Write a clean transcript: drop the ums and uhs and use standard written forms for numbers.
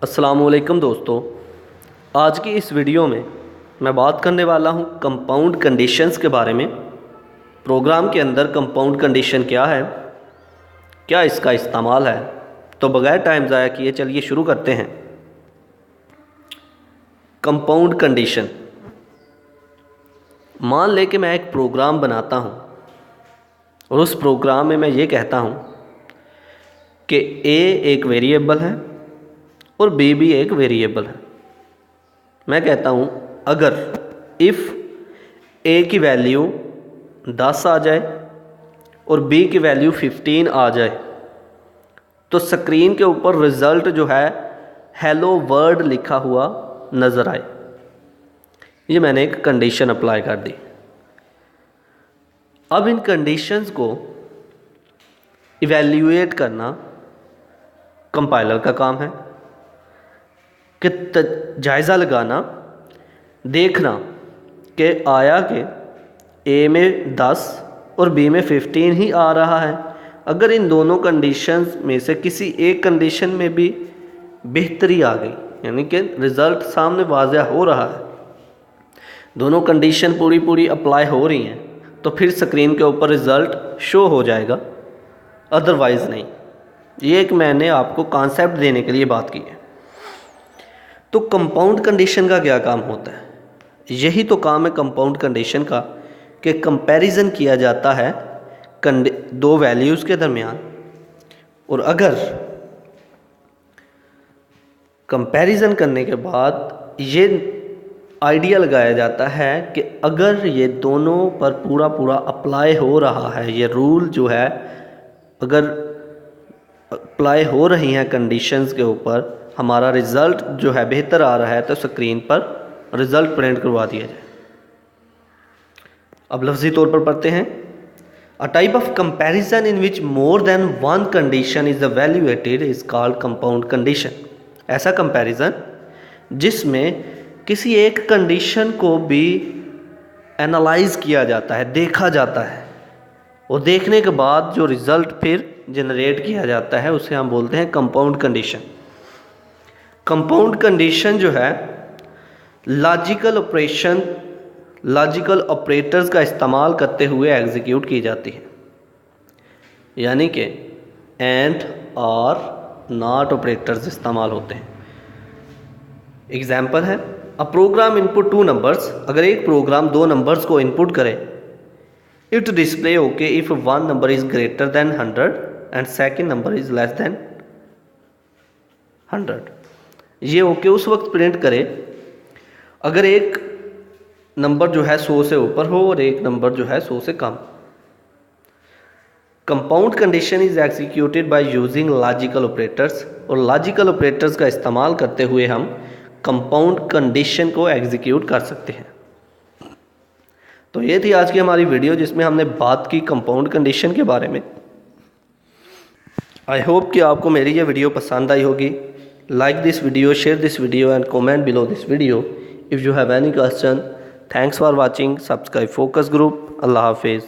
अस्सलामुअलैकुम दोस्तों, आज की इस वीडियो में मैं बात करने वाला हूं कंपाउंड कंडीशंस के बारे में। प्रोग्राम के अंदर कंपाउंड कंडीशन क्या है, क्या इसका इस्तेमाल है। तो बगैर टाइम ज़ाया किए चलिए शुरू करते हैं। कंपाउंड कंडीशन, मान ले कि मैं एक प्रोग्राम बनाता हूं और उस प्रोग्राम में मैं ये कहता हूं कि ए एक वेरिएबल है और बी भी एक वेरिएबल है। मैं कहता हूँ अगर इफ़ ए की वैल्यू 10 आ जाए और बी की वैल्यू 15 आ जाए तो स्क्रीन के ऊपर रिज़ल्ट जो है हेलो वर्ल्ड लिखा हुआ नज़र आए। ये मैंने एक कंडीशन अप्लाई कर दी। अब इन कंडीशंस को इवैल्यूएट करना कंपाइलर का काम है कि जायज़ा लगाना, देखना कि आया कि ए में 10 और बी में 15 ही आ रहा है। अगर इन दोनों कंडीशंस में से किसी एक कंडीशन में भी बेहतरी आ गई, यानी कि रिज़ल्ट सामने वाज़ह हो रहा है, दोनों कंडीशन पूरी अप्लाई हो रही हैं, तो फिर स्क्रीन के ऊपर रिज़ल्ट शो हो जाएगा, अदरवाइज़ नहीं। ये एक मैंने आपको कॉन्सेप्ट देने के लिए बात की है। तो कंपाउंड कंडीशन का क्या काम होता है? यही तो काम है कंपाउंड कंडीशन का कि कंपैरिजन किया जाता है दो वैल्यूज़ के दरमियान, और अगर कंपैरिजन करने के बाद ये आइडिया लगाया जाता है कि अगर ये दोनों पर पूरा अप्लाई हो रहा है, ये रूल जो है अगर अप्लाई हो रही हैं कंडीशंस के ऊपर, हमारा रिज़ल्ट जो है बेहतर आ रहा है, तो स्क्रीन पर रिज़ल्ट प्रिंट करवा दिया जाए। अब लफ्ज़ी तौर पर पढ़ते हैं। A type of comparison in which more than one condition is evaluated is called compound condition. ऐसा कंपैरिजन जिसमें किसी एक कंडीशन को भी एनालाइज किया जाता है, देखा जाता है, और देखने के बाद जो रिज़ल्ट फिर जनरेट किया जाता है उसे हम बोलते हैं कंपाउंड कंडीशन। कंपाउंड कंडीशन जो है लॉजिकल ऑपरेटर्स का इस्तेमाल करते हुए एग्जीक्यूट की जाती है, यानी कि एंड और नॉट ऑपरेटर्स इस्तेमाल होते हैं। एग्जाम्पल है, अ प्रोग्राम इनपुट 2 नंबर्स। अगर एक प्रोग्राम 2 नंबर्स को इनपुट करे, it display okay if one number is greater than 100 and second number is less than 100। ये ओके उस वक्त प्रिंट करे अगर एक नंबर जो है 100 से ऊपर हो और एक नंबर जो है 100 से कम। Compound condition is executed by using logical operators, और लॉजिकल ऑपरेटर्स का इस्तेमाल करते हुए हम कंपाउंड कंडीशन को एग्जीक्यूट कर सकते हैं। तो ये थी आज की हमारी वीडियो जिसमें हमने बात की कंपाउंड कंडीशन के बारे में। आई होप कि आपको मेरी ये वीडियो पसंद आई होगी। Like this video, share this video and comment below this video if you have any question. Thanks for watching. Subscribe Focus Group. Allah Hafiz.